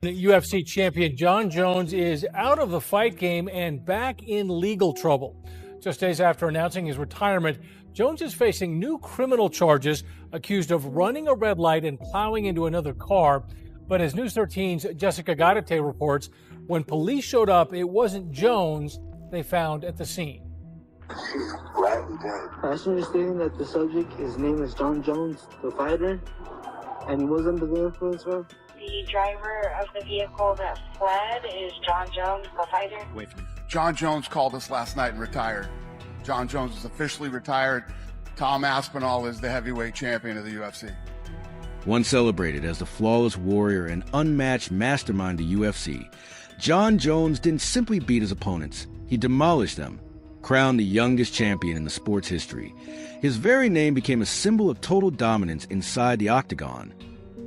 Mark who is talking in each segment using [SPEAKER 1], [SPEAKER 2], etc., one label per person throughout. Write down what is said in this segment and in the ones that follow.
[SPEAKER 1] UFC champion Jon Jones is out of the fight game and back in legal trouble. Just days after announcing his retirement, Jones is facing new criminal charges, accused of running a red light and plowing into another car. But as News 13's Jessica Garate reports, when police showed up, it wasn't Jones they found at the scene.
[SPEAKER 2] That's understanding that the subject, his name is Jon Jones, the fighter, and he was under the influence, bro.
[SPEAKER 3] The driver of the vehicle that fled is Jon Jones, the fighter.
[SPEAKER 4] Jon Jones called us last night and retired. Jon Jones is officially retired. Tom Aspinall is the heavyweight champion of the UFC.
[SPEAKER 5] Once celebrated as the flawless warrior and unmatched mastermind of the UFC, Jon Jones didn't simply beat his opponents. He demolished them, crowned the youngest champion in the sport's history. His very name became a symbol of total dominance inside the octagon,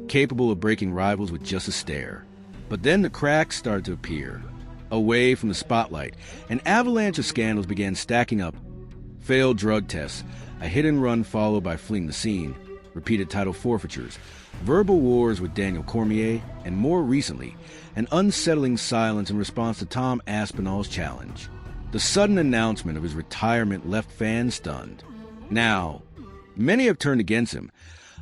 [SPEAKER 5] capable of breaking rivals with just a stare. But then the cracks started to appear. Away from the spotlight, an avalanche of scandals began stacking up. Failed drug tests, a hit-and-run followed by fleeing the scene, repeated title forfeitures, verbal wars with Daniel Cormier, and more recently, an unsettling silence in response to Tom Aspinall's challenge. The sudden announcement of his retirement left fans stunned. Now, many have turned against him,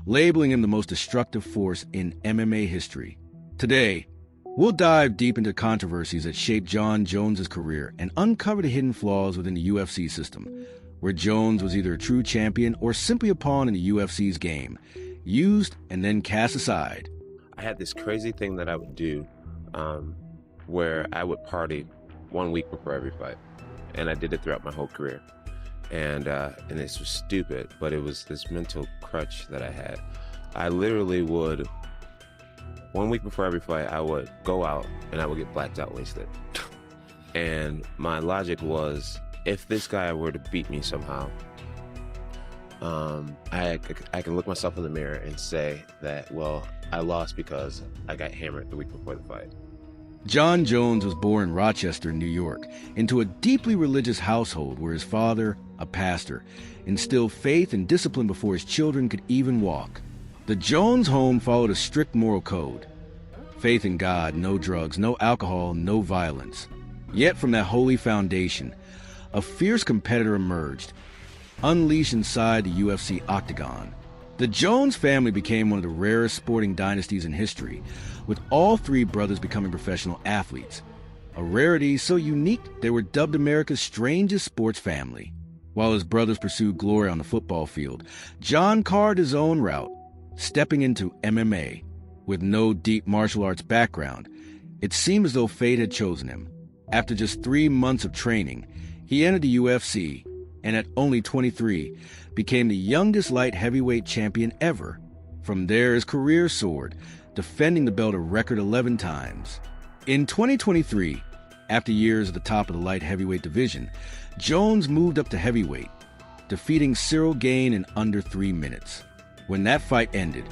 [SPEAKER 5] labeling him the most destructive force in MMA history. Today, we'll dive deep into controversies that shaped Jon Jones' career and uncover the hidden flaws within the UFC system, where Jones was either a true champion or simply a pawn in the UFC's game, used and then cast aside.
[SPEAKER 6] I had this crazy thing that I would do where I would party 1 week before every fight, and I did it throughout my whole career. And this was stupid, but it was this mental crutch that I had. I literally would, 1 week before every fight, I would go out and I would get blacked out wasted. And my logic was, if this guy were to beat me somehow, I can look myself in the mirror and say that, well, I lost because I got hammered the week before the fight.
[SPEAKER 5] Jon Jones was born in Rochester, New York, into a deeply religious household where his father, a pastor, instilled faith and discipline before his children could even walk. The Jones home followed a strict moral code. Faith in God, no drugs, no alcohol, no violence. Yet from that holy foundation, a fierce competitor emerged, unleashed inside the UFC octagon. The Jones family became one of the rarest sporting dynasties in history, with all three brothers becoming professional athletes. A rarity so unique they were dubbed America's strangest sports family. While his brothers pursued glory on the football field, Jon carved his own route, stepping into MMA. With no deep martial arts background, it seemed as though fate had chosen him. After just 3 months of training, he entered the UFC, and at only 23, became the youngest light heavyweight champion ever. From there, his career soared, defending the belt a record 11 times. In 2023, after years at the top of the light heavyweight division, Jones moved up to heavyweight, defeating Cyril Gane in under 3 minutes. When that fight ended,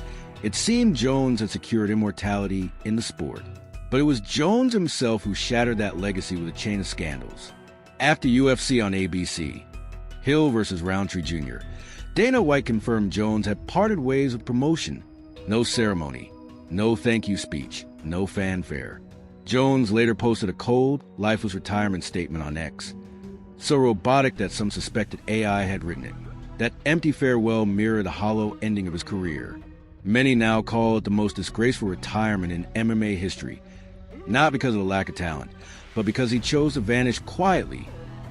[SPEAKER 5] it seemed Jones had secured immortality in the sport. But it was Jones himself who shattered that legacy with a chain of scandals. After UFC on ABC, Hill versus Roundtree Jr., Dana White confirmed Jones had parted ways with promotion. No ceremony, no thank you speech, no fanfare. Jones later posted a cold, lifeless retirement statement on X, so robotic that some suspected AI had written it. That empty farewell mirrored the hollow ending of his career. Many now call it the most disgraceful retirement in MMA history, not because of the lack of talent, but because he chose to vanish quietly,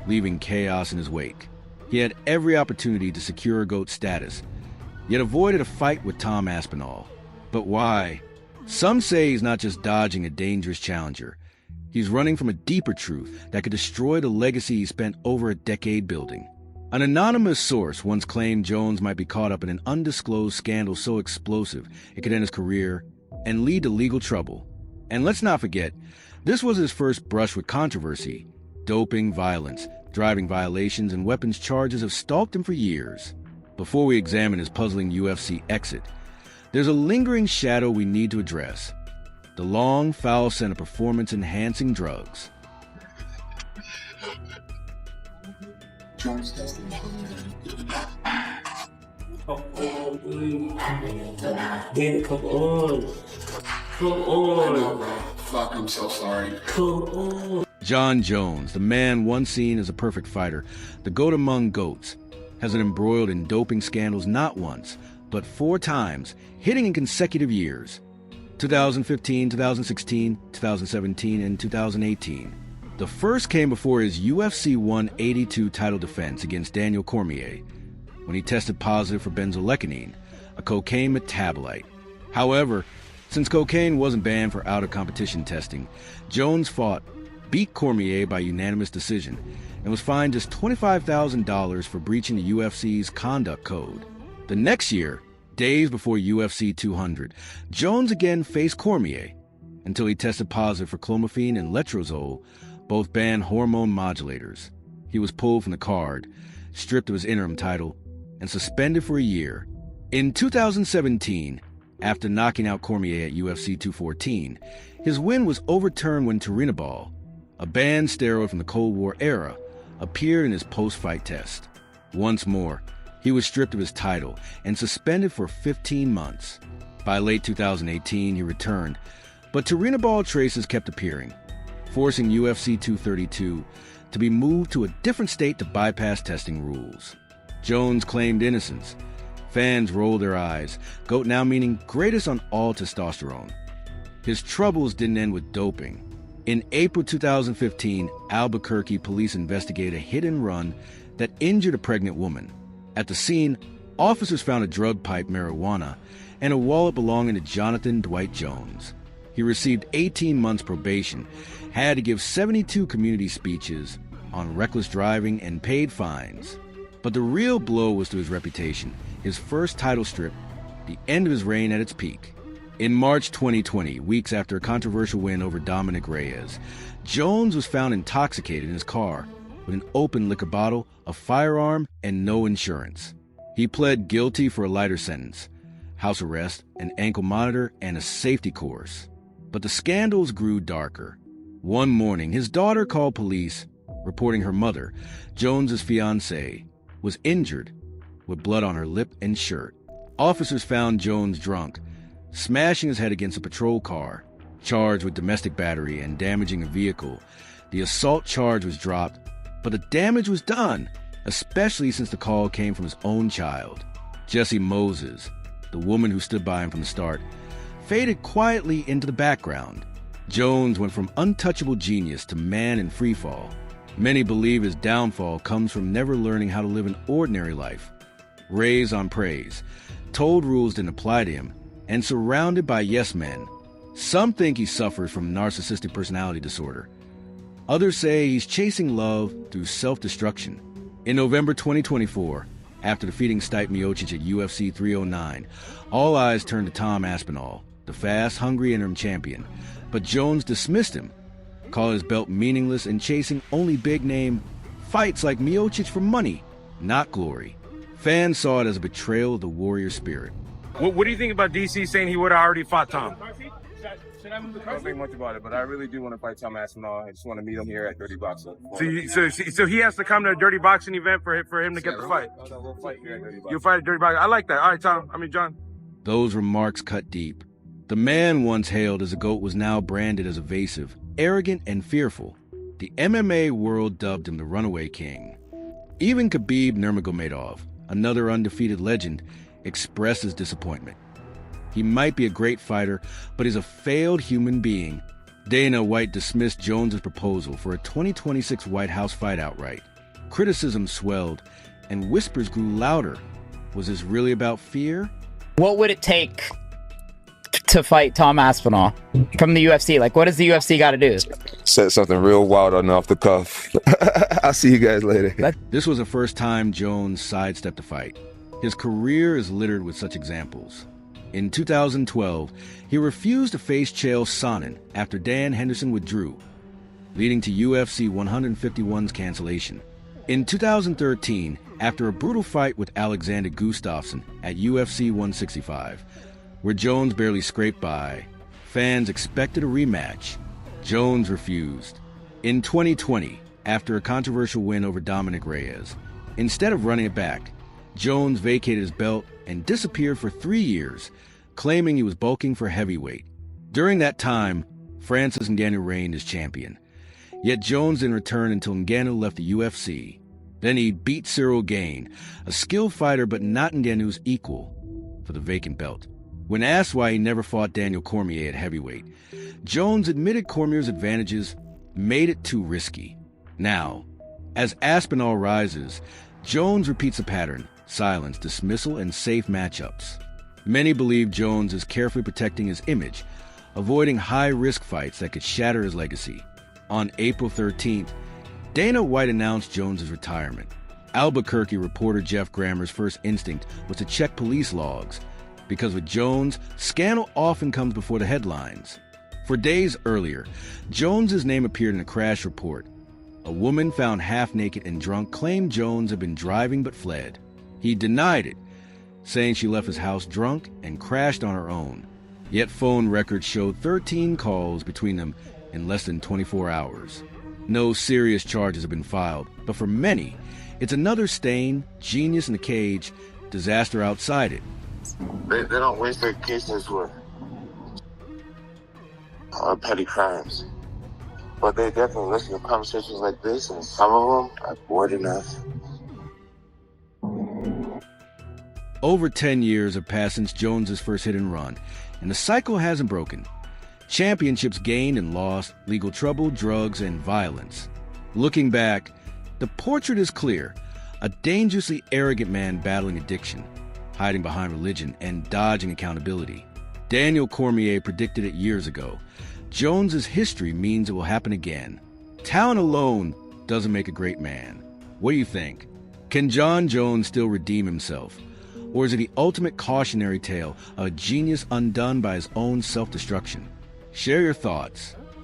[SPEAKER 5] leaving chaos in his wake. He had every opportunity to secure GOAT status, yet avoided a fight with Tom Aspinall. But why? Some say he's not just dodging a dangerous challenger. He's running from a deeper truth that could destroy the legacy he spent over a decade building. An anonymous source once claimed Jones might be caught up in an undisclosed scandal so explosive it could end his career and lead to legal trouble. And let's not forget, this was his first brush with controversy. Doping, violence, driving violations, and weapons charges have stalked him for years. Before we examine his puzzling UFC exit, there's a lingering shadow we need to address. The long, foul scent of performance-enhancing drugs.
[SPEAKER 7] Jones testing.
[SPEAKER 8] Come on, please. Come on. Come on.
[SPEAKER 7] Fuck, I'm so sorry.
[SPEAKER 5] Jon Jones, the man once seen as a perfect fighter, the GOAT among GOATs, has been embroiled in doping scandals not once, but 4 times, hitting in consecutive years. 2015, 2016, 2017, and 2018. The first came before his UFC 182 title defense against Daniel Cormier, when he tested positive for benzoylecgonine, a cocaine metabolite. However, since cocaine wasn't banned for out-of-competition testing, Jones fought, beat Cormier by unanimous decision, and was fined just $25,000 for breaching the UFC's conduct code. The next year, days before UFC 200, Jones again faced Cormier until he tested positive for clomiphene and letrozole, both banned hormone modulators. He was pulled from the card, stripped of his interim title, and suspended for a year. In 2017, after knocking out Cormier at UFC 214, his win was overturned when turinabol, a banned steroid from the Cold War era, appeared in his post-fight test. Once more, he was stripped of his title and suspended for 15 months. By late 2018, he returned, but turinabol traces kept appearing, forcing UFC 232 to be moved to a different state to bypass testing rules. Jones claimed innocence. Fans rolled their eyes, GOAT now meaning greatest on all testosterone. His troubles didn't end with doping. In April 2015, Albuquerque police investigated a hit-and-run that injured a pregnant woman. At the scene, officers found a drug pipe, marijuana, and a wallet belonging to Jonathan Dwight Jones. He received 18 months probation, had to give 72 community speeches on reckless driving, and paid fines. But the real blow was to his reputation, his first title strip, the end of his reign at its peak. In March 2020, weeks after a controversial win over Dominic Reyes, Jones was found intoxicated in his car with an open liquor bottle, a firearm, and no insurance. He pled guilty for a lighter sentence, house arrest, an ankle monitor, and a safety course. But the scandals grew darker. One morning, his daughter called police, reporting her mother, Jones's fiancée, was injured with blood on her lip and shirt. Officers found Jones drunk, smashing his head against a patrol car, charged with domestic battery and damaging a vehicle. The assault charge was dropped, but the damage was done, especially since the call came from his own child. Jessie Moses, the woman who stood by him from the start, faded quietly into the background. Jones went from untouchable genius to man in freefall. Many believe his downfall comes from never learning how to live an ordinary life. Raised on praise, told rules didn't apply to him, and surrounded by yes men. Some think he suffers from narcissistic personality disorder. Others say he's chasing love through self-destruction. In November 2024, after defeating Stipe Miocic at UFC 309, all eyes turned to Tom Aspinall, the fast, hungry interim champion. But Jones dismissed him, called his belt meaningless and chasing only big-name fights like Miocic for money, not glory. Fans saw it as a betrayal of the warrior spirit.
[SPEAKER 8] What do you think about DC saying he would have already fought Tom?
[SPEAKER 9] I don't think much about it, but I really do want to fight Tom Aspinall. I just want to meet him here at Dirty Boxing.
[SPEAKER 8] So he has to come to a Dirty Boxing event for him to get the fight.
[SPEAKER 9] We'll fight here at Dirty Boxing.
[SPEAKER 8] You'll fight at Dirty Boxing. I like that. All right, John.
[SPEAKER 5] Those remarks cut deep. The man once hailed as a GOAT was now branded as evasive, arrogant, and fearful. The MMA world dubbed him the runaway king. Even Khabib Nurmagomedov, another undefeated legend, expressed his disappointment. He might be a great fighter, but he's a failed human being. Dana White dismissed Jones's proposal for a 2026 White House fight outright. Criticism swelled, and whispers grew louder. Was this really about fear?
[SPEAKER 10] What would it take to fight Tom Aspinall from the UFC? Like, what does the UFC got to do?
[SPEAKER 9] Said something real wild on off the cuff. I'll see you guys later.
[SPEAKER 5] This was the first time Jones sidestepped a fight. His career is littered with such examples. In 2012, he refused to face Chael Sonnen after Dan Henderson withdrew, leading to UFC 151's cancellation. In 2013, after a brutal fight with Alexander Gustafsson at UFC 165, where Jones barely scraped by, fans expected a rematch. Jones refused. In 2020, after a controversial win over Dominic Reyes, instead of running it back, Jones vacated his belt and disappeared for 3 years, claiming he was bulking for heavyweight. During that time, Francis Ngannou reigned as champion. Yet Jones didn't return until Ngannou left the UFC. Then he beat Cyril Gane, a skilled fighter but not Ngannou's equal, for the vacant belt. When asked why he never fought Daniel Cormier at heavyweight, Jones admitted Cormier's advantages made it too risky. Now, as Aspinall rises, Jones repeats a pattern: silence, dismissal, and safe matchups. Many believe Jones is carefully protecting his image, avoiding high-risk fights that could shatter his legacy. On April 13th, Dana White announced Jones's retirement. Albuquerque reporter Jeff Grammer's first instinct was to check police logs, because with Jones, scandal often comes before the headlines. For days earlier, Jones's name appeared in a crash report. A woman found half-naked and drunk claimed Jones had been driving but fled. He denied it, saying she left his house drunk and crashed on her own. Yet phone records showed 13 calls between them in less than 24 hours. No serious charges have been filed, but for many, it's another stain, genius in the cage, disaster outside it.
[SPEAKER 11] They don't waste their cases with petty crimes. But they definitely listen to conversations like this, and some of them are bored enough.
[SPEAKER 5] Over 10 years have passed since Jones's first hit and run, and the cycle hasn't broken. Championships gained and lost, legal trouble, drugs, and violence. Looking back, the portrait is clear: a dangerously arrogant man battling addiction, hiding behind religion, and dodging accountability. Daniel Cormier predicted it years ago. Jones's history means it will happen again. Talent alone doesn't make a great man. What do you think? Can Jon Jones still redeem himself? Or is it the ultimate cautionary tale of a genius undone by his own self-destruction? Share your thoughts.